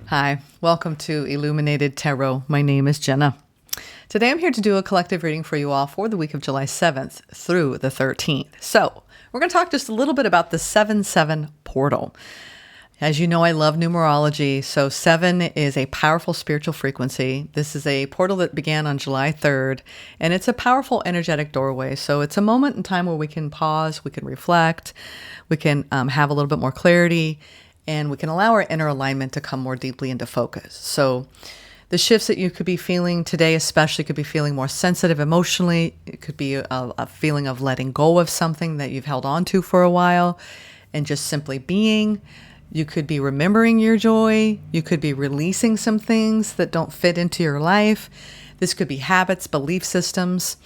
Hi, welcome to Illuminated Tarot. My name is Jenna. Today I'm here to do a collective reading for you all for the week of July 7th through the 13th. So we're going to talk just a little bit about the 7-7 portal. As you know, I love numerology. So 7 is a powerful spiritual frequency. This is a portal that began on July 3rd, and it's a powerful energetic doorway. So it's a moment in time where we can pause, we can reflect, we can have a little bit more clarity, and we can allow our inner alignment to come more deeply into focus. So the shifts that you could be feeling today especially could be feeling more sensitive emotionally. It could be a feeling of letting go of something that you've held on to for a while and just simply being. You could be remembering your joy. You could be releasing some things that don't fit into your life. This could be habits, belief systems.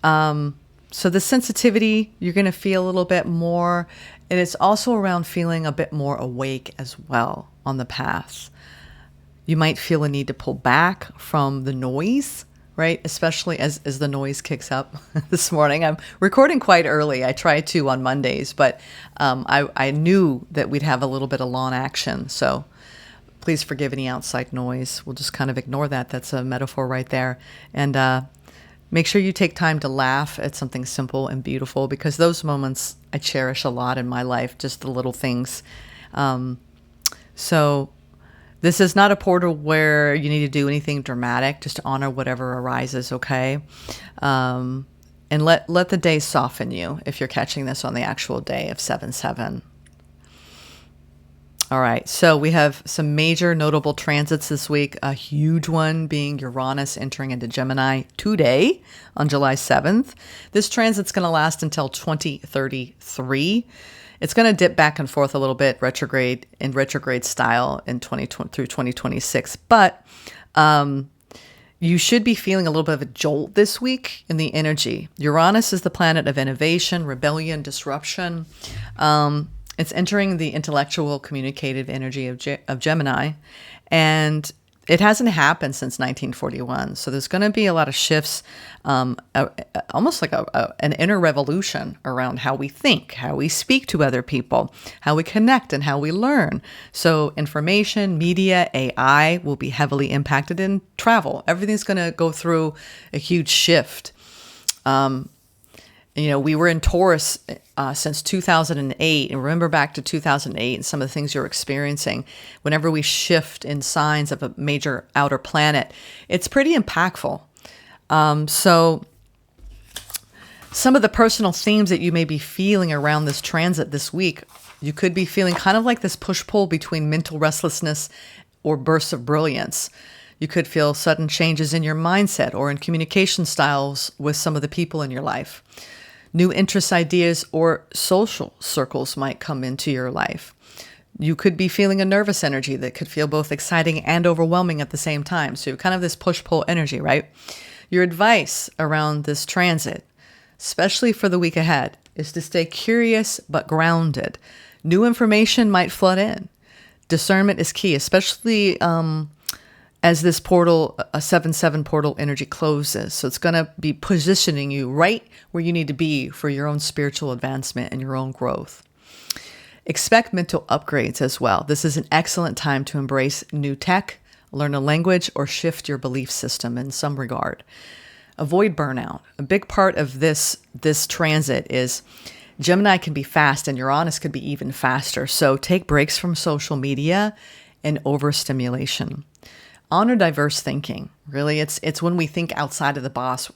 So the sensitivity, you're going to feel a little bit more. And it's also around feeling a bit more awake as well on the path. You might feel a need to pull back from the noise, right? Especially as the noise kicks up this morning. I'm recording quite early. I try to on Mondays, but I knew that we'd have a little bit of lawn action. So please forgive any outside noise. We'll just kind of ignore that. That's a metaphor right there. And make sure you take time to laugh at something simple and beautiful, because those moments I cherish a lot in my life, just the little things. So this is not a portal where you need to do anything dramatic. Just honor whatever arises, okay? And let the day soften you if you're catching this on the actual day of 7-7. All right, so we have some major notable transits this week. A huge one being Uranus entering into Gemini today on July 7th. This transit's going to last until 2033. It's going to dip back and forth a little bit, retrograde style in 2020 through 2026. But you should be feeling a little bit of a jolt this week in the energy. Uranus is the planet of innovation, rebellion, disruption. It's entering the intellectual, communicative energy of Gemini, and it hasn't happened since 1941. So there's going to be a lot of shifts, almost like an inner revolution around how we think, how we speak to other people, how we connect, and how we learn. So information, media, AI will be heavily impacted in travel. Everything's going to go through a huge shift. We were in Taurus since 2008, and remember back to 2008 and some of the things you're experiencing. Whenever we shift in signs of a major outer planet, it's pretty impactful. So some of the personal themes that you may be feeling around this transit this week, you could be feeling kind of like this push-pull between mental restlessness or bursts of brilliance. You could feel sudden changes in your mindset or in communication styles with some of the people in your life. New interests, ideas, or social circles might come into your life. You could be feeling a nervous energy that could feel both exciting and overwhelming at the same time. So kind of this push-pull energy, right? Your advice around this transit, especially for the week ahead, is to stay curious but grounded. New information might flood in. Discernment is key, especially as this portal, a 7-7 portal energy closes. So it's going to be positioning you right where you need to be for your own spiritual advancement and your own growth. Expect mental upgrades as well. This is an excellent time to embrace new tech, learn a language, or shift your belief system in some regard. Avoid burnout. A big part of this transit is Gemini can be fast and Uranus could be even faster. So take breaks from social media and overstimulation. Honor diverse thinking. Really, it's when we think outside of the boss.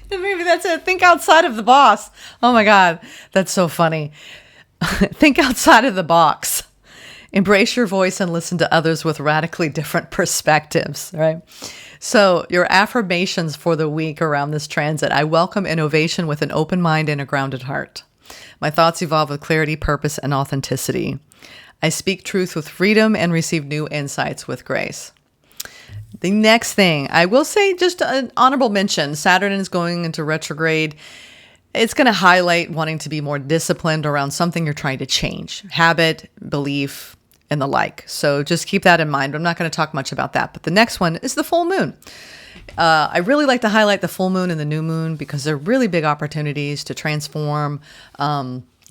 Maybe that's it. Think outside of the boss. Oh my God, that's so funny. Think outside of the box. Embrace your voice and listen to others with radically different perspectives, right? So your affirmations for the week around this transit. I welcome innovation with an open mind and a grounded heart. My thoughts evolve with clarity, purpose, and authenticity. I speak truth with freedom and receive new insights with grace. The next thing, I will say just an honorable mention. Saturn is going into retrograde. It's going to highlight wanting to be more disciplined around something you're trying to change. Habit, belief, and the like. So just keep that in mind. I'm not going to talk much about that. But the next one is the full moon. I really like to highlight the full moon and the new moon because they're really big opportunities to transform,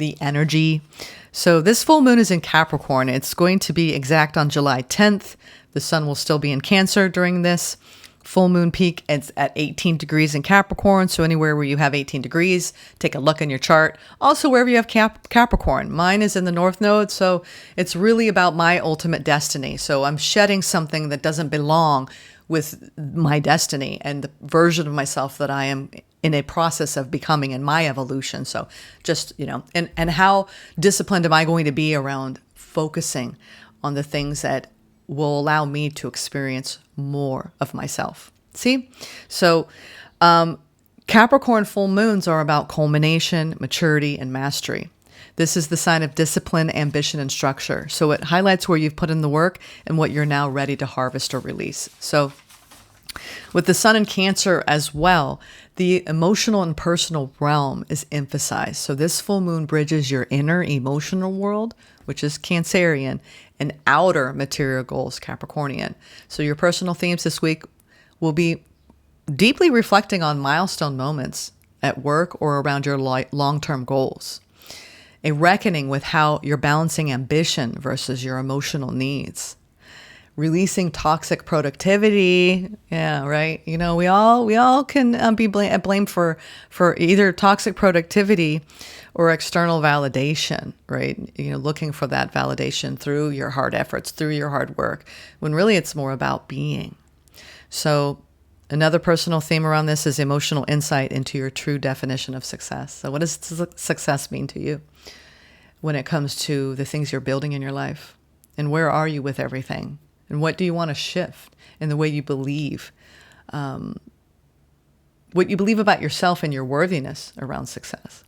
the energy. So this full moon is in Capricorn. It's going to be exact on July 10th. The sun will still be in Cancer during this full moon peak. It's at 18 degrees in Capricorn. So anywhere where you have 18 degrees, take a look in your chart. Also wherever you have Capricorn. Mine is in the North Node. So it's really about my ultimate destiny. So I'm shedding something that doesn't belong with my destiny and the version of myself that I am in a process of becoming in my evolution. So just, and how disciplined am I going to be around focusing on the things that will allow me to experience more of myself. See? So Capricorn full moons are about culmination, maturity, and mastery. This is the sign of discipline, ambition, and structure. So it highlights where you've put in the work and what you're now ready to harvest or release. So with the sun in Cancer as well, the emotional and personal realm is emphasized. So this full moon bridges your inner emotional world, which is Cancerian, and outer material goals, Capricornian. So your personal themes this week will be deeply reflecting on milestone moments at work or around your long-term goals. A reckoning with how you're balancing ambition versus your emotional needs. Releasing toxic productivity. Yeah, right. We all can be blamed for either toxic productivity or external validation, right? Looking for that validation through your hard efforts, through your hard work, when really it's more about being. So another personal theme around this is emotional insight into your true definition of success. So what does success mean to you when it comes to the things you're building in your life? And where are you with everything? And what do you want to shift in the way you believe, what you believe about yourself and your worthiness around success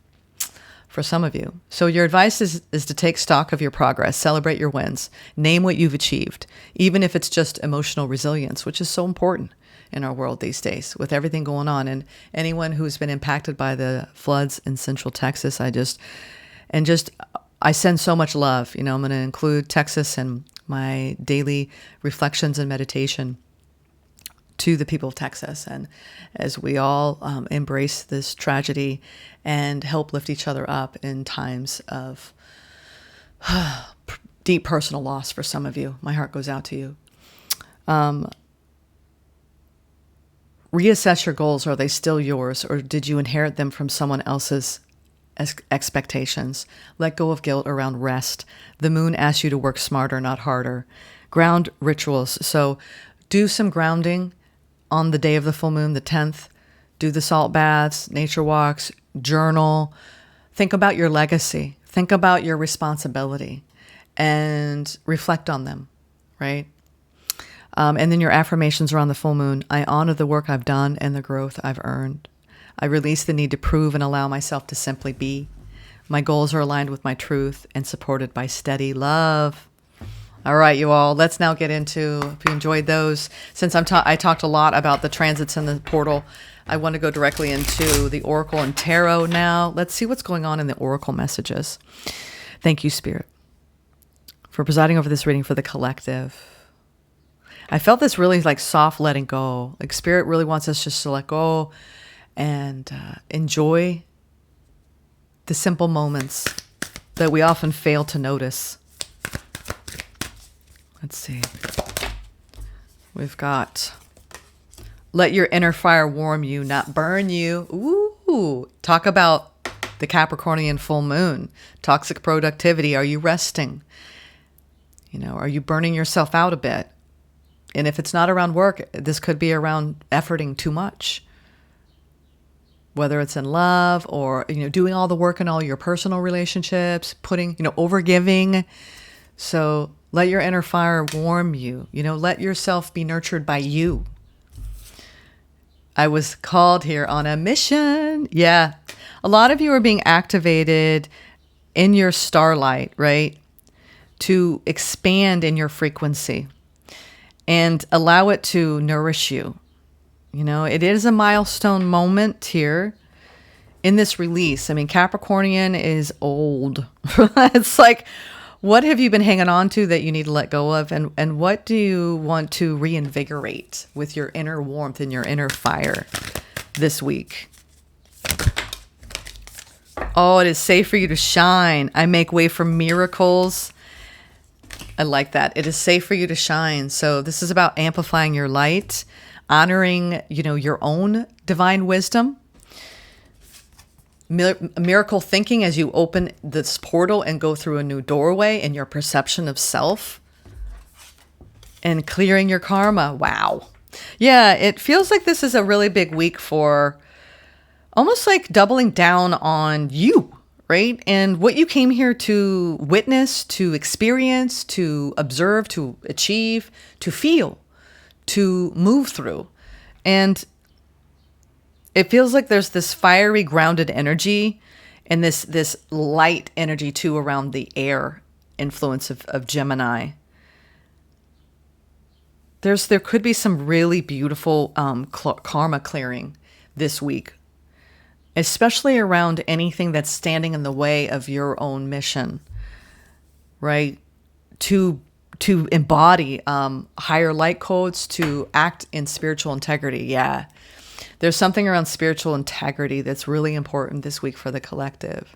for some of you. So your advice is to take stock of your progress, celebrate your wins, name what you've achieved, even if it's just emotional resilience, which is so important in our world these days with everything going on. And anyone who's been impacted by the floods in Central Texas, I send so much love. I'm going to include Texas and my daily reflections and meditation to the people of Texas. And as we all embrace this tragedy and help lift each other up in times of deep personal loss for some of you, my heart goes out to you. Reassess your goals. Are they still yours, or did you inherit them from someone else's expectations? Let go of guilt around rest. The moon asks you to work smarter, not harder. Ground rituals. So do some grounding on the day of the full moon, the 10th. Do the salt baths, nature walks, journal. Think about your legacy. Think about your responsibility and reflect on them, right? And then your affirmations around the full moon. I honor the work I've done and the growth I've earned. I release the need to prove and allow myself to simply be. My goals are aligned with my truth and supported by steady love. All right, you all, let's now get into, if you enjoyed those, since I talked a lot about the transits in the portal, I want to go directly into the Oracle and Tarot now. Let's see what's going on in the Oracle messages. Thank you, Spirit, for presiding over this reading for the collective. I felt this really like soft letting go. Like Spirit really wants us just to let go and enjoy the simple moments that we often fail to notice. Let's see. We've got, let your inner fire warm you, not burn you. Ooh, talk about the Capricornian full moon. Toxic productivity. Are you resting? Are you burning yourself out a bit? And if it's not around work, this could be around efforting too much. Whether it's in love or, doing all the work in all your personal relationships, putting, overgiving. So let your inner fire warm you. Let yourself be nurtured by you. I was called here on a mission. Yeah. A lot of you are being activated in your starlight, right? To expand in your frequency and allow it to nourish you. It is a milestone moment here in this release. I mean, Capricornian is old. It's like, what have you been hanging on to that you need to let go of? And what do you want to reinvigorate with your inner warmth and your inner fire this week? Oh, it is safe for you to shine. I make way for miracles. I like that. It is safe for you to shine. So this is about amplifying your light, honoring, your own divine wisdom. Miracle thinking as you open this portal and go through a new doorway in your perception of self. And clearing your karma. Wow. Yeah, it feels like this is a really big week for almost like doubling down on you, right? And what you came here to witness, to experience, to observe, to achieve, to feel, to move through. And it feels like there's this fiery, grounded energy and this light energy too around the air influence of Gemini. There could be some really beautiful karma clearing this week, especially around anything that's standing in the way of your own mission, right? To embody higher light codes, to act in spiritual integrity. Yeah. There's something around spiritual integrity that's really important this week for the collective.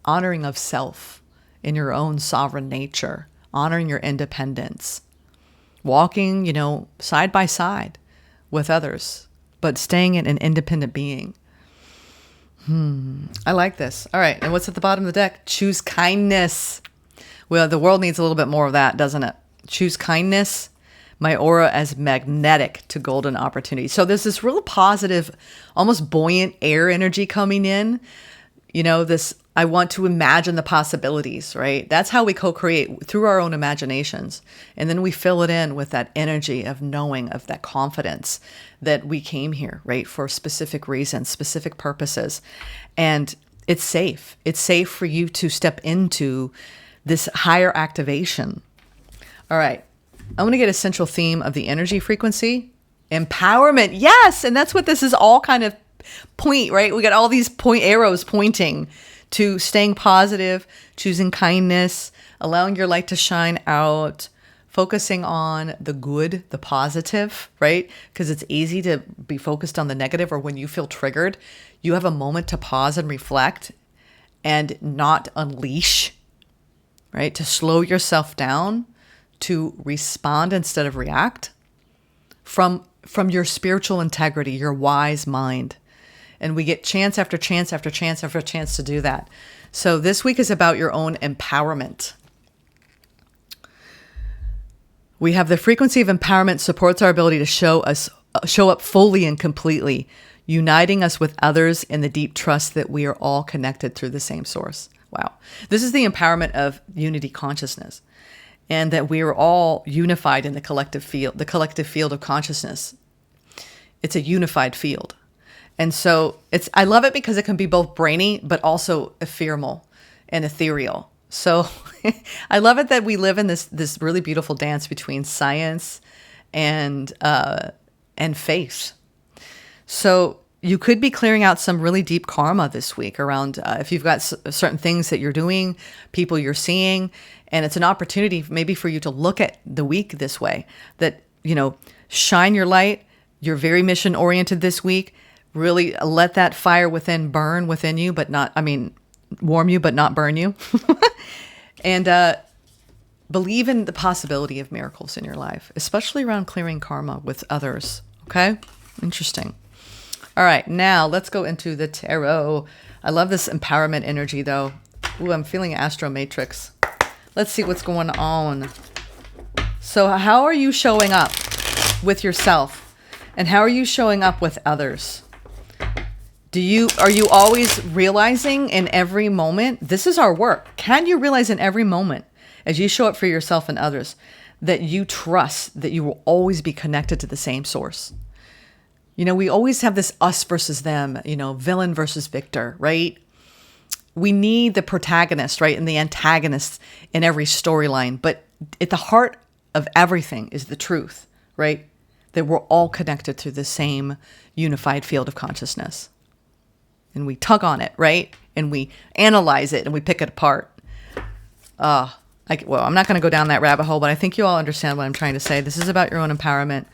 Honoring of self in your own sovereign nature, honoring your independence, walking, side by side with others, but staying in an independent being. I like this. All right. And what's at the bottom of the deck? Choose kindness. Well, the world needs a little bit more of that, doesn't it? Choose kindness. My aura as magnetic to golden opportunity. So there's this real positive, almost buoyant air energy coming in. I want to imagine the possibilities, right? That's how we co-create through our own imaginations. And then we fill it in with that energy of knowing, of that confidence that we came here, right? For specific reasons, specific purposes. And it's safe. It's safe for you to step into this higher activation. All right. I'm going to get a central theme of the energy frequency. Empowerment. Yes. And that's what this is all kind of point, right? We got all these point arrows pointing to staying positive, choosing kindness, allowing your light to shine out, focusing on the good, the positive, right? Because it's easy to be focused on the negative, or when you feel triggered, you have a moment to pause and reflect and not unleash, right? To slow yourself down, to respond instead of react from your spiritual integrity, your wise mind. And we get chance after chance after chance after chance to do that. So this week is about your own empowerment. We have the frequency of empowerment supports our ability to show up fully and completely, uniting us with others in the deep trust that we are all connected through the same source. Wow. This is the empowerment of unity consciousness, and that we are all unified in the collective field of consciousness. It's a unified field. And so I love it because it can be both brainy, but also ephemeral and ethereal. So I love it that we live in this really beautiful dance between science and faith. So you could be clearing out some really deep karma this week around if you've got certain things that you're doing, people you're seeing, and it's an opportunity maybe for you to look at the week this way, that, shine your light. You're very mission oriented this week. Really let that fire within burn within you, warm you, but not burn you. And believe in the possibility of miracles in your life, especially around clearing karma with others. Okay? Interesting. All right, now let's go into the tarot. I love this empowerment energy, though. Ooh, I'm feeling Astro Matrix. Let's see what's going on. So how are you showing up with yourself? And how are you showing up with others? Are you always realizing in every moment, this is our work. Can you realize in every moment as you show up for yourself and others that you trust that you will always be connected to the same source? We always have this us versus them, villain versus victor, right? We need the protagonist, right? And the antagonist in every storyline. But at the heart of everything is the truth, right? That we're all connected to the same unified field of consciousness. And we tug on it, right? And we analyze it and we pick it apart. I'm not going to go down that rabbit hole, but I think you all understand what I'm trying to say. This is about your own empowerment.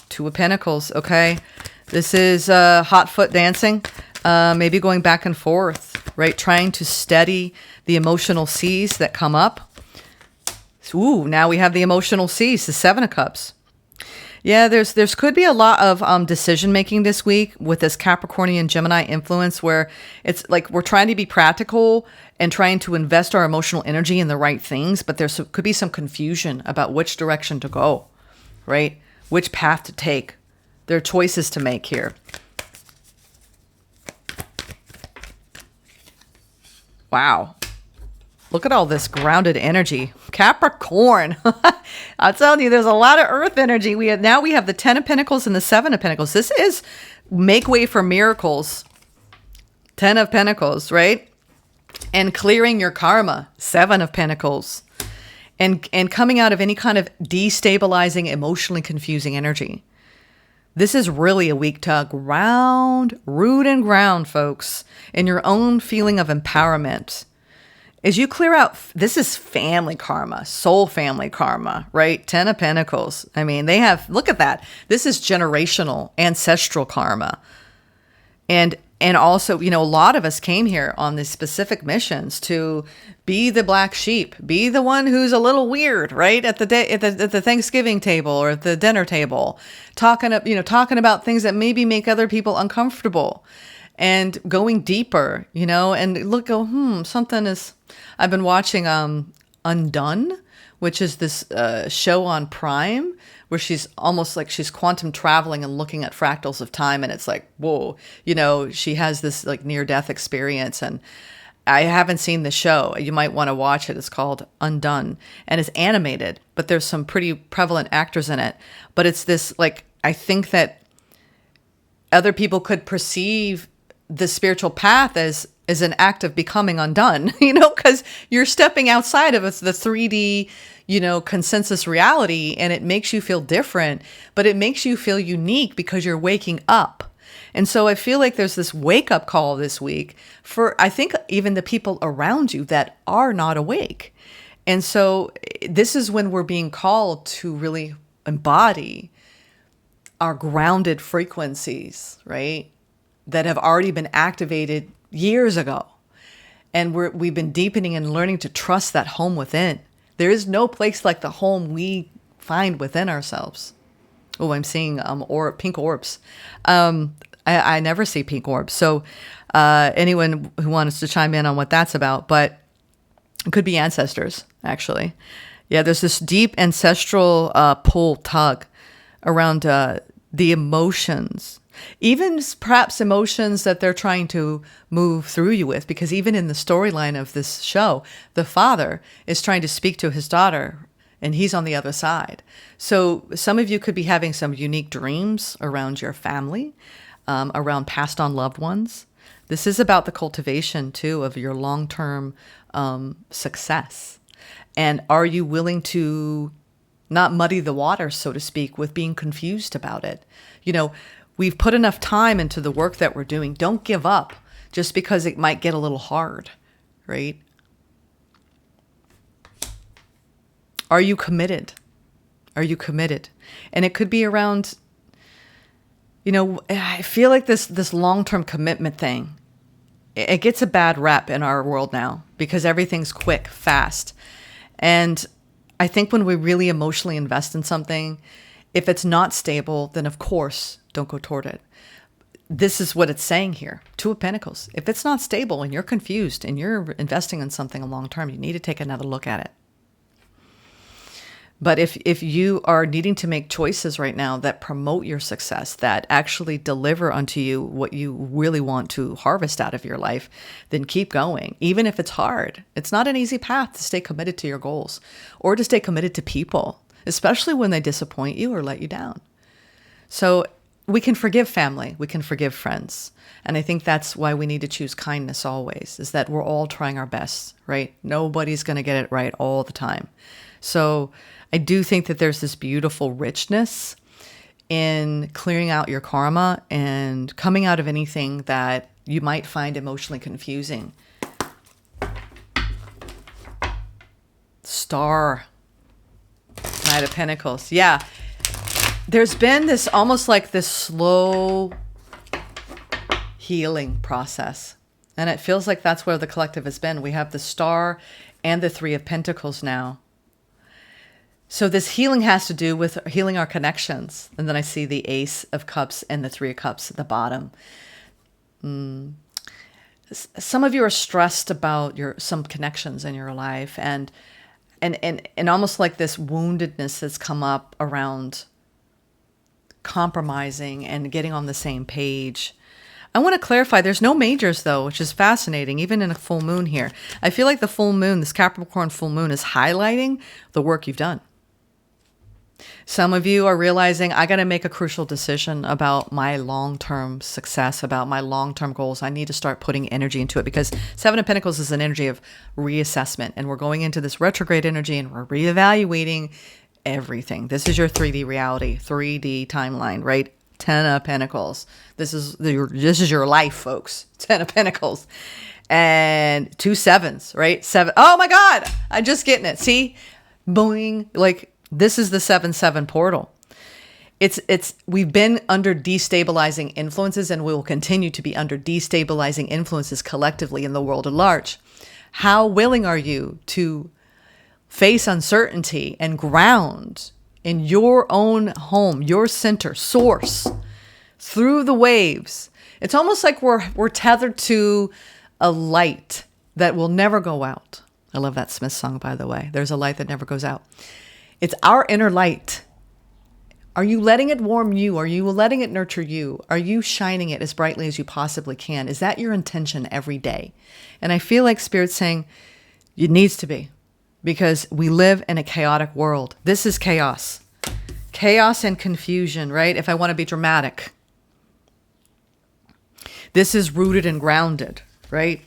Two of Pentacles, okay? This is hot foot dancing, maybe going back and forth right? Trying to steady the emotional seas that come up. Ooh, now we have the emotional seas, the Seven of Cups. Yeah, there's could be a lot of decision making this week with this Capricornian Gemini influence, where it's like we're trying to be practical and trying to invest our emotional energy in the right things, but could be some confusion about which direction to go, right? Which path to take. There are choices to make here. Wow. Look at all this grounded energy. Capricorn. I'm telling you, there's a lot of earth energy. We have the 10 of Pentacles and the 7 of Pentacles. This is make way for miracles. 10 of Pentacles, right? And clearing your karma. 7 of Pentacles. And coming out of any kind of destabilizing, emotionally confusing energy. This is really a week to root and ground, folks, in your own feeling of empowerment. As you clear out, this is family karma, soul family karma, right? 10 of Pentacles. I mean, look at that. This is generational, ancestral karma. And also, a lot of us came here on these specific missions to be the black sheep, be the one who's a little weird, right? At the Thanksgiving table or at the dinner table, talking about things that maybe make other people uncomfortable. And going deeper, and look, something is. I've been watching Undone, which is this show on Prime, where she's almost like she's quantum traveling and looking at fractals of time, and it's like, whoa, she has this like near-death experience, and I haven't seen the show. You might want to watch it. It's called Undone, and it's animated, but there's some pretty prevalent actors in it. But it's this like I think that other people could perceive the spiritual path as an act of becoming undone, because you're stepping outside of the 3D, consensus reality, and it makes you feel different, but it makes you feel unique because you're waking up. And so I feel like there's this wake up call this week for, I think, even the people around you that are not awake. And so this is when we're being called to really embody our grounded frequencies, right? That have already been activated years ago. And we've been deepening and learning to trust that home within. There is no place like the home we find within ourselves. Oh, I'm seeing pink orbs. I never see pink orbs. So anyone who wants to chime in on what that's about, but it could be ancestors, actually. Yeah, there's this deep ancestral pull tug around the emotions. Even perhaps emotions that they're trying to move through you with, because even in the storyline of this show, the father is trying to speak to his daughter and he's on the other side. So some of you could be having some unique dreams around your family, around passed on loved ones. This is about the cultivation too of your long-term success. And are you willing to not muddy the water, so to speak, with being confused about it? We've put enough time into the work that we're doing. Don't give up just because it might get a little hard, right? Are you committed? Are you committed? And it could be around, I feel like this long-term commitment thing, it gets a bad rep in our world now because everything's quick, fast. And I think when we really emotionally invest in something, if it's not stable, then of course, don't go toward it. This is what it's saying here. 2 of Pentacles. If it's not stable and you're confused and you're investing in something long term, you need to take another look at it. But if you are needing to make choices right now that promote your success, that actually deliver unto you what you really want to harvest out of your life, then keep going. Even if it's hard. It's not an easy path to stay committed to your goals or to stay committed to people, especially when they disappoint you or let you down. So we can forgive family. We can forgive friends. And I think that's why we need to choose kindness always, is that we're all trying our best, right? Nobody's going to get it right all the time. So I do think that there's this beautiful richness in clearing out your karma and coming out of anything that you might find emotionally confusing. Star. Knight of Pentacles. Yeah. There's been this almost like this slow healing process. And it feels like that's where the collective has been. We have the Star and the Three of Pentacles now. So this healing has to do with healing our connections. And then I see the Ace of Cups and the Three of Cups at the bottom. Some of you are stressed about some connections in your life, and almost like this woundedness has come up around compromising and getting on the same page. I want to clarify, there's no majors though, which is fascinating, even in a full moon here. I feel like the full moon, this Capricorn full moon, is highlighting the work you've done. Some of you are realizing, I got to make a crucial decision about my long-term success, about my long-term goals. I need to start putting energy into it, because Seven of Pentacles is an energy of reassessment. And we're going into this retrograde energy and we're reevaluating everything. This is your 3D reality, 3D timeline, right? 10 of Pentacles. This is your life, folks. 10 of Pentacles. And 2 sevens, right? 7. Oh my God. I'm just getting it. See? Boing. Like, this is the 7-7 portal. We've been under destabilizing influences, and we will continue to be under destabilizing influences collectively in the world at large. How willing are you to face uncertainty and ground in your own home, your center, source, through the waves? It's almost like we're tethered to a light that will never go out. I love that Smith song, by the way. There's a light that never goes out. It's our inner light. Are you letting it warm you? Are you letting it nurture you? Are you shining it as brightly as you possibly can? Is that your intention every day? And I feel like Spirit's saying it needs to be, because we live in a chaotic world. This is chaos. Chaos and confusion, right? If I want to be dramatic. This is rooted and grounded, right?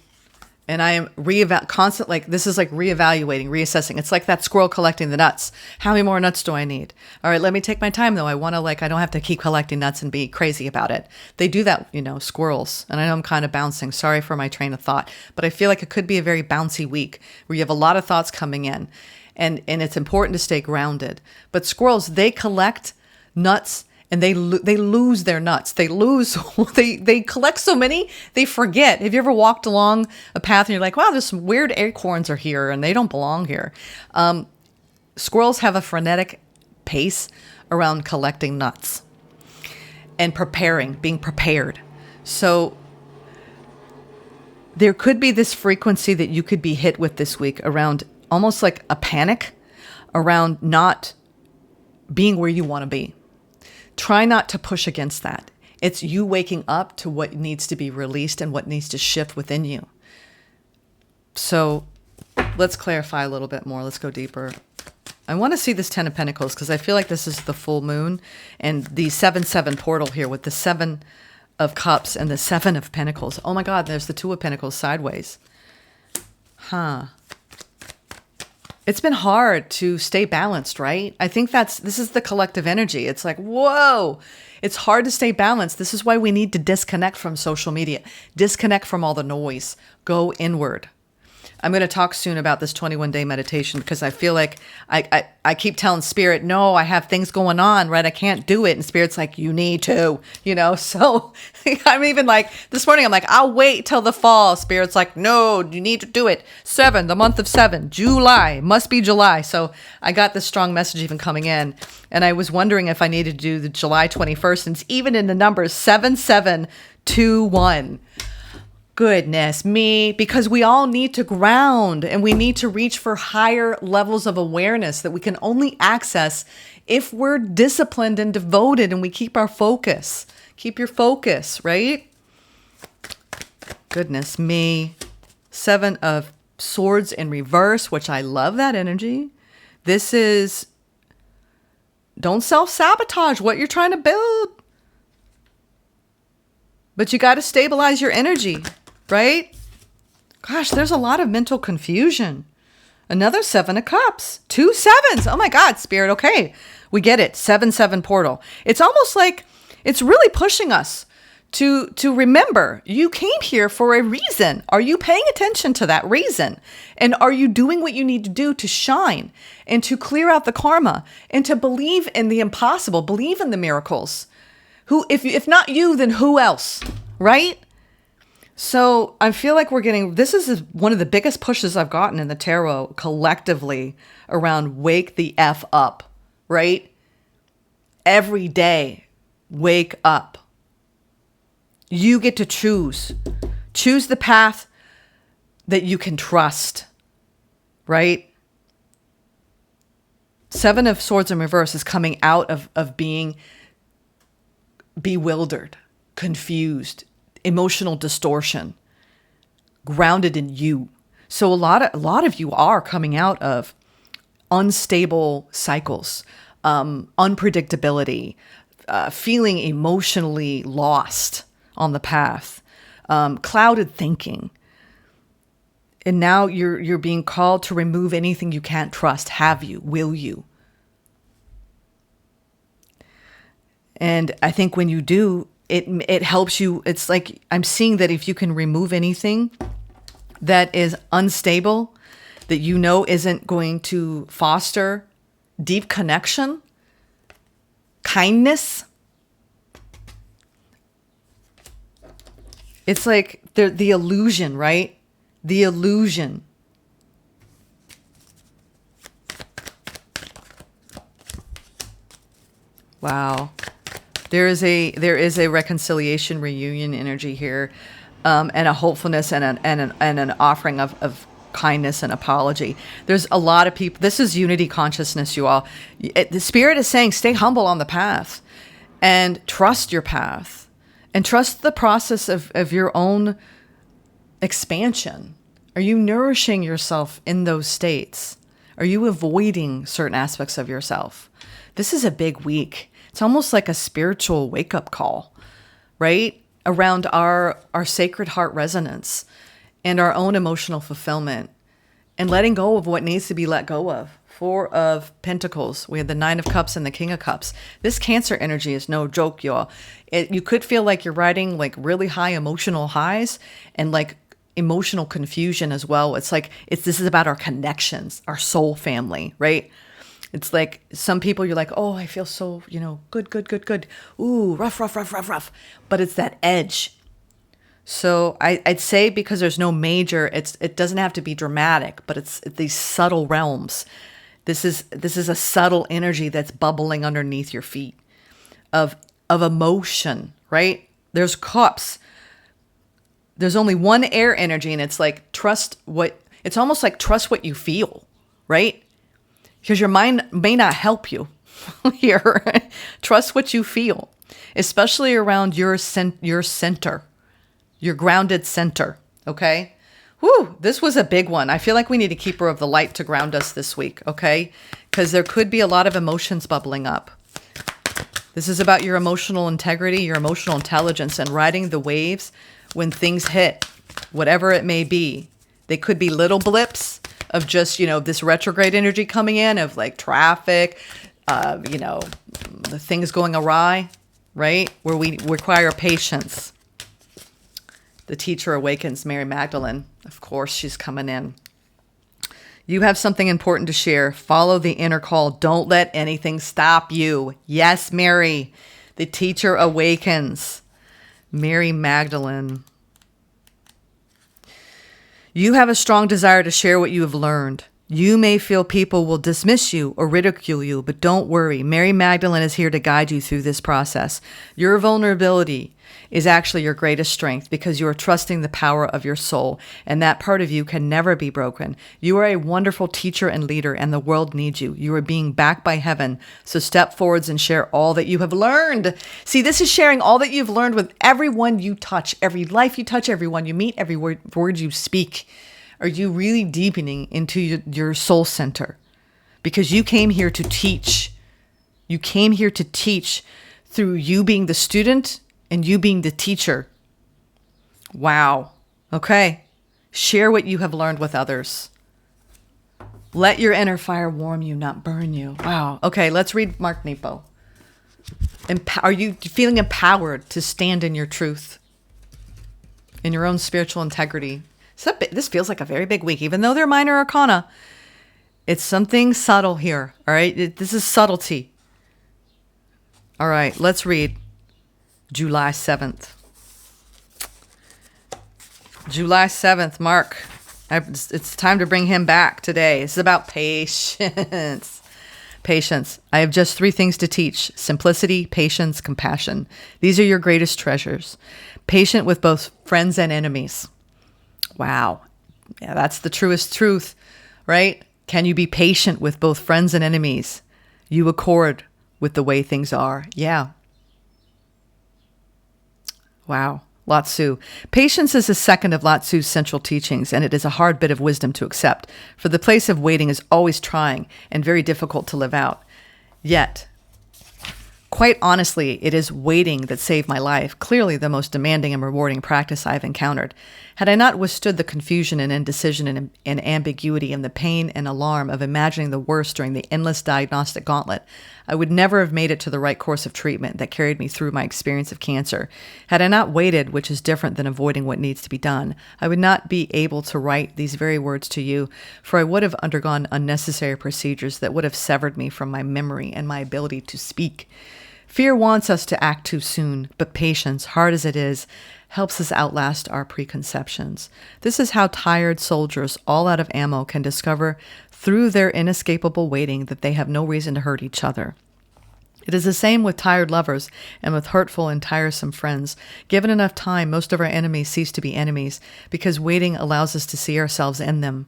And I am this is like reevaluating, reassessing. It's like that squirrel collecting the nuts. How many more nuts do I need? All right, let me take my time though. I don't have to keep collecting nuts and be crazy about it. They do that, squirrels. And I know I'm kind of bouncing. Sorry for my train of thought, but I feel like it could be a very bouncy week where you have a lot of thoughts coming in, and it's important to stay grounded. But squirrels, they collect nuts, and they lose their nuts. They collect so many, they forget. Have you ever walked along a path and you're like, wow, there's some weird acorns are here and they don't belong here. Squirrels have a frenetic pace around collecting nuts and being prepared. So there could be this frequency that you could be hit with this week around almost like a panic around not being where you want to be. Try not to push against that. It's you waking up to what needs to be released and what needs to shift within you. So let's clarify a little bit more. Let's go deeper. I want to see this 10 of Pentacles, because I feel like this is the full moon and the 7-7 portal here with the 7 of Cups and the 7 of Pentacles. Oh my God, there's the 2 of Pentacles sideways. It's been hard to stay balanced, right? I think this is the collective energy. It's like, whoa, it's hard to stay balanced. This is why we need to disconnect from social media, disconnect from all the noise, go inward. I'm going to talk soon about this 21-day meditation, because I feel like I keep telling Spirit, no, I have things going on, right? I can't do it. And Spirit's like, you need to, so I'm even like, this morning, I'm like, I'll wait till the fall. Spirit's like, no, you need to do it. 7, the month of 7, July, must be July. So I got this strong message even coming in, and I was wondering if I needed to do the July 21st, and it's even in the numbers 7721. Goodness me, because we all need to ground, and we need to reach for higher levels of awareness that we can only access if we're disciplined and devoted and we keep our focus. Keep your focus, right? Goodness me. 7 of Swords in reverse, which I love that energy. This is, don't self-sabotage what you're trying to build. But you got to stabilize your energy, right? Gosh, there's a lot of mental confusion. Another 7 of Cups. 2 sevens. Oh my God, Spirit. Okay, we get it. 7-7 portal. It's almost like it's really pushing us to remember you came here for a reason. Are you paying attention to that reason? And are you doing what you need to do to shine and to clear out the karma and to believe in the impossible, believe in the miracles? Who, if not you, then who else, right? So I feel like this is one of the biggest pushes I've gotten in the tarot collectively around wake the F up, right? Every day, wake up. You get to choose. Choose the path that you can trust, right? Seven of Swords in reverse is coming out of being bewildered, confused, emotional distortion, grounded in you. So a lot of you are coming out of unstable cycles, unpredictability, feeling emotionally lost on the path, clouded thinking. And now you're being called to remove anything you can't trust. Have you? Will you? And I think when you do, it helps you. It's like I'm seeing that if you can remove anything that is unstable, that you know isn't going to foster deep connection, kindness. It's like the illusion, right? The illusion. Wow. There is a reconciliation, reunion energy here, and a hopefulness and an offering of kindness and apology. There's a lot of people. This is unity consciousness, you all. The Spirit is saying, stay humble on the path and trust your path and trust the process of your own expansion. Are you nourishing yourself in those states? Are you avoiding certain aspects of yourself? This is a big week. It's almost like a spiritual wake-up call, right? Around our sacred heart resonance and our own emotional fulfillment and letting go of what needs to be let go of. Four of Pentacles. We have the Nine of Cups and the King of Cups. This Cancer energy is no joke, y'all. You could feel like you're riding like really high emotional highs and like emotional confusion as well. It's like this is about our connections, our soul family, right? It's like some people you're like, oh, I feel so, good. Ooh, rough. But it's that edge. So I'd say because there's no major, it doesn't have to be dramatic, but it's these subtle realms. This is a subtle energy that's bubbling underneath your feet of emotion, right? There's cups. There's only one air energy, and it's like it's almost like trust what you feel, right? Because your mind may not help you here. Trust what you feel, especially around your center, your grounded center, okay? Whew, this was a big one. I feel like we need a keeper of the light to ground us this week, okay? Because there could be a lot of emotions bubbling up. This is about your emotional integrity, your emotional intelligence, and riding the waves when things hit, whatever it may be. They could be little blips of just, this retrograde energy coming in of like traffic, the things going awry, right? Where we require patience. The teacher awakens, Mary Magdalene. Of course, she's coming in. You have something important to share. Follow the inner call. Don't let anything stop you. Yes, Mary. The teacher awakens. Mary Magdalene. You have a strong desire to share what you have learned. You may feel people will dismiss you or ridicule you, but don't worry. Mary Magdalene is here to guide you through this process. Your vulnerability is actually your greatest strength because you are trusting the power of your soul, and that part of you can never be broken. You are a wonderful teacher and leader, and the world needs you. You are being backed by heaven, so step forwards and share all that you have learned. See, this is sharing all that you've learned with everyone you touch, every life you touch, everyone you meet, every word you speak. Are you really deepening into your soul center? Because you came here to teach. You came here to teach through you being the student and you being the teacher. Wow. Okay. Share what you have learned with others. Let your inner fire warm you, not burn you. Wow. Okay, let's read Mark Nepo. Are you feeling empowered to stand in your truth, in your own spiritual integrity? This feels like a very big week, even though they're minor arcana. It's something subtle here, all right? This is subtlety. All right, let's read July 7th. July 7th, Mark. It's time to bring him back today. It's about patience. Patience. I have just 3 things to teach: simplicity, patience, compassion. These are your greatest treasures. Patient with both friends and enemies. Wow. Yeah, that's the truest truth, right? Can you be patient with both friends and enemies? You accord with the way things are. Yeah. Wow. Lao Tzu. Patience is the second of Lao Tzu's central teachings, and it is a hard bit of wisdom to accept, for the place of waiting is always trying and very difficult to live out. Yet, quite honestly, it is waiting that saved my life, clearly the most demanding and rewarding practice I've encountered. Had I not withstood the confusion and indecision and ambiguity and the pain and alarm of imagining the worst during the endless diagnostic gauntlet, I would never have made it to the right course of treatment that carried me through my experience of cancer. Had I not waited, which is different than avoiding what needs to be done, I would not be able to write these very words to you, for I would have undergone unnecessary procedures that would have severed me from my memory and my ability to speak. Fear wants us to act too soon, but patience, hard as it is, helps us outlast our preconceptions. This is how tired soldiers, all out of ammo, can discover through their inescapable waiting that they have no reason to hurt each other. It is the same with tired lovers and with hurtful and tiresome friends. Given enough time, most of our enemies cease to be enemies because waiting allows us to see ourselves in them.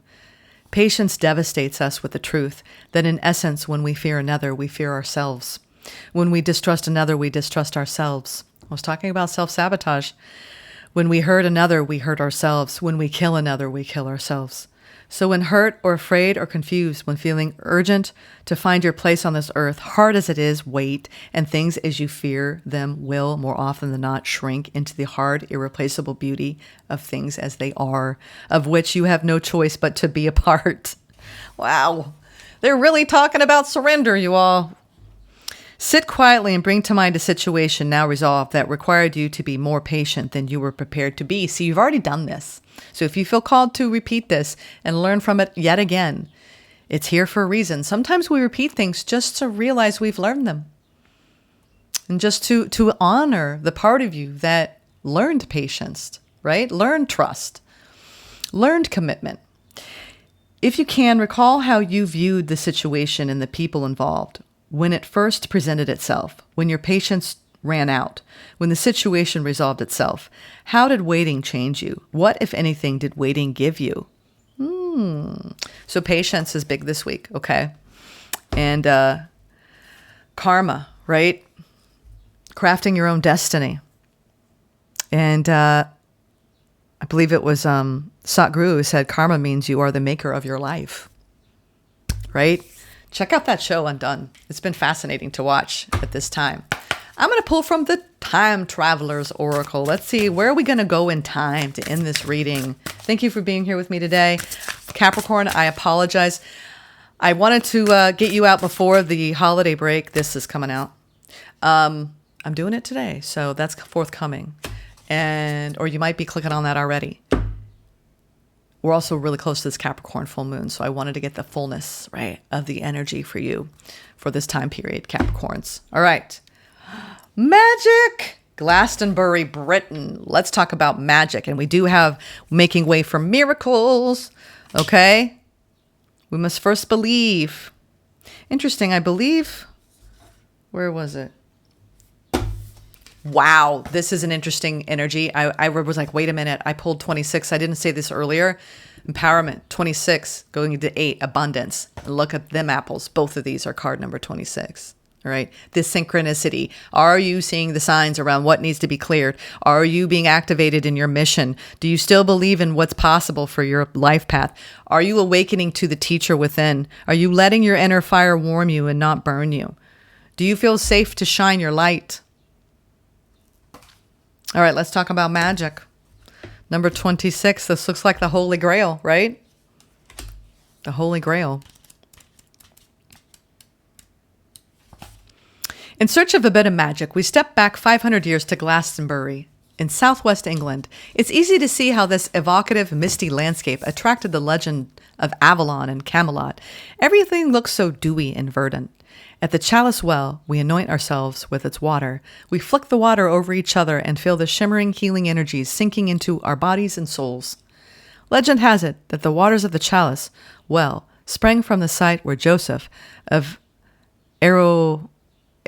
Patience devastates us with the truth that in essence, when we fear another, we fear ourselves. When we distrust another, we distrust ourselves. I was talking about self-sabotage. When we hurt another, we hurt ourselves. When we kill another, we kill ourselves. So when hurt or afraid or confused, when feeling urgent to find your place on this earth, hard as it is, wait, and things as you fear them will, more often than not, shrink into the hard, irreplaceable beauty of things as they are, of which you have no choice but to be a part. Wow. They're really talking about surrender, you all. Sit quietly and bring to mind a situation now resolved that required you to be more patient than you were prepared to be. See, you've already done this. So if you feel called to repeat this and learn from it yet again, it's here for a reason. Sometimes we repeat things just to realize we've learned them. And just to honor the part of you that learned patience, right? Learned trust, learned commitment. If you can, recall how you viewed the situation and the people involved when it first presented itself, when your patience ran out, when the situation resolved itself. How did waiting change you? What, if anything, did waiting give you? So patience is big this week, okay? And karma, right? Crafting your own destiny. And I believe it was Satguru who said, karma means you are the maker of your life, right? Check out that show, Undone. It's been fascinating to watch at this time. I'm going to pull from the Time Traveler's Oracle. Let's see, where are we going to go in time to end this reading? Thank you for being here with me today. Capricorn, I apologize. I wanted to get you out before the holiday break. This is coming out. I'm doing it today, so that's forthcoming. Or you might be clicking on that already. We're also really close to this Capricorn full moon, so I wanted to get the fullness, right, of the energy for you for this time period, Capricorns. All right. Magic! Glastonbury, Britain. Let's talk about magic. And we do have Making Way for Miracles. Okay? We must first believe. Interesting, I believe. Where was it? Wow, this is an interesting energy. I was like, wait a minute. I pulled 26. I didn't say this earlier. Empowerment, 26, going into 8, abundance. Look at them apples. Both of these are card number 26. All right. This synchronicity. Are you seeing the signs around what needs to be cleared? Are you being activated in your mission? Do you still believe in what's possible for your life path? Are you awakening to the teacher within? Are you letting your inner fire warm you and not burn you? Do you feel safe to shine your light? All right, let's talk about magic. Number 26, this looks like the Holy Grail, right? The Holy Grail. In search of a bit of magic, we step back 500 years to Glastonbury, in southwest England. It's easy to see how this evocative, misty landscape attracted the legend of Avalon and Camelot. Everything looks so dewy and verdant. At the chalice well, we anoint ourselves with its water. We flick the water over each other and feel the shimmering, healing energies sinking into our bodies and souls. Legend has it that the waters of the chalice well sprang from the site where Joseph of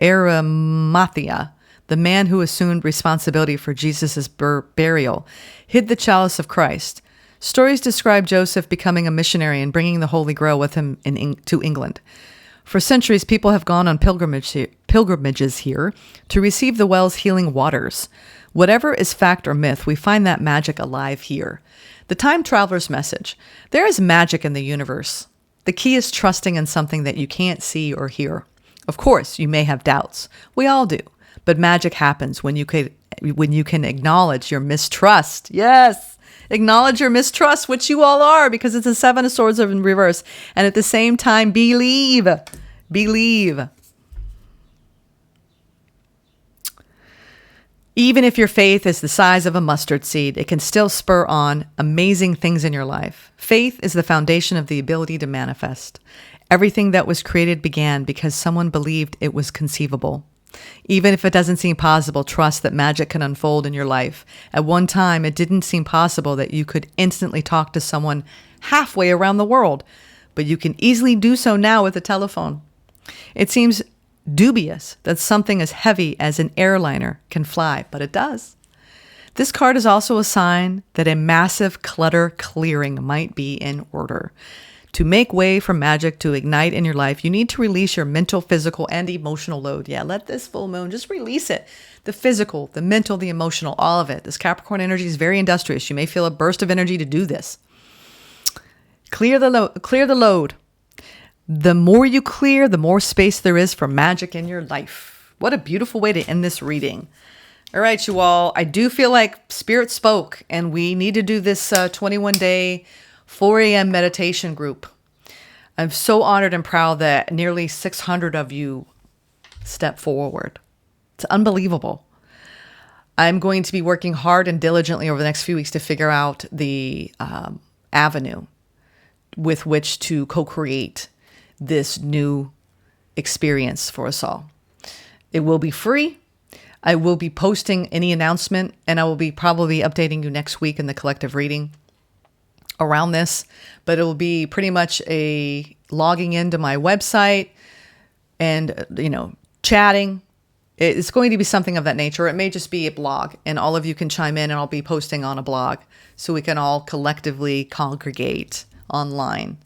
Arimathea, the man who assumed responsibility for Jesus' burial, hid the chalice of Christ. Stories describe Joseph becoming a missionary and bringing the Holy Grail with him to England. For centuries, people have gone on pilgrimages here to receive the well's healing waters. Whatever is fact or myth, we find that magic alive here. The time traveler's message. There is magic in the universe. The key is trusting in something that you can't see or hear. Of course, you may have doubts. We all do. But magic happens when you can acknowledge your mistrust. Yes! Acknowledge your mistrust, which you all are, because it's the Seven of Swords in reverse. And at the same time, believe. Believe. Even if your faith is the size of a mustard seed, it can still spur on amazing things in your life. Faith is the foundation of the ability to manifest. Everything that was created began because someone believed it was conceivable. Even if it doesn't seem possible, trust that magic can unfold in your life. At one time, it didn't seem possible that you could instantly talk to someone halfway around the world, but you can easily do so now with a telephone. It seems dubious that something as heavy as an airliner can fly, but it does. This card is also a sign that a massive clutter clearing might be in order. To make way for magic to ignite in your life, you need to release your mental, physical, and emotional load. Yeah, let this full moon just release it. The physical, the mental, the emotional, all of it. This Capricorn energy is very industrious. You may feel a burst of energy to do this. Clear the load. The more you clear, the more space there is for magic in your life. What a beautiful way to end this reading. All right, you all. I do feel like Spirit spoke, and we need to do this 21-day 4 a.m. meditation group. I'm so honored and proud that nearly 600 of you stepped forward. It's unbelievable. I'm going to be working hard and diligently over the next few weeks to figure out the avenue with which to co-create this new experience for us all. It will be free. I will be posting any announcement, and I will be probably updating you next week in the collective reading around this, but it will be pretty much a logging into my website and, chatting. It's going to be something of that nature. It may just be a blog, and all of you can chime in, and I'll be posting on a blog so we can all collectively congregate online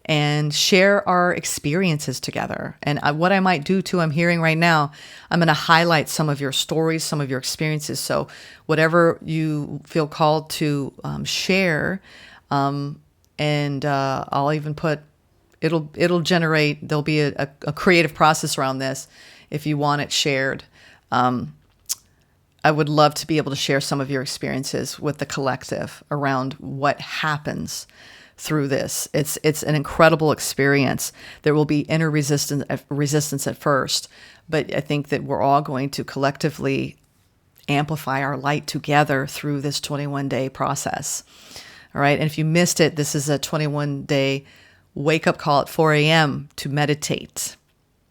and share our experiences together. And what I might do too, I'm hearing right now, I'm going to highlight some of your stories, some of your experiences. So whatever you feel called to share, and I'll even put, it'll generate, there'll be a creative process around this if you want it shared. I would love to be able to share some of your experiences with the collective around what happens through this. It's an incredible experience. There will be inner resistance at first, but I think that we're all going to collectively amplify our light together through this 21-day process. All right. And if you missed it, this is a 21-day wake-up call at 4 a.m. to meditate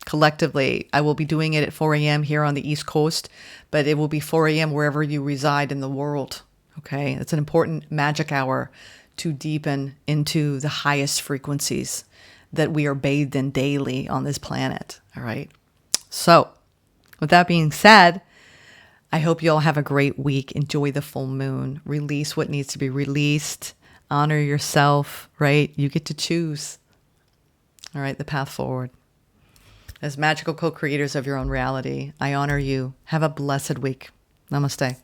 collectively. I will be doing it at 4 a.m. here on the East Coast, but it will be 4 a.m. wherever you reside in the world. Okay. It's an important magic hour to deepen into the highest frequencies that we are bathed in daily on this planet. All right. So with that being said, I hope you all have a great week. Enjoy the full moon. Release what needs to be released. Honor yourself, right? You get to choose. All right, the path forward. As magical co-creators of your own reality, I honor you. Have a blessed week. Namaste.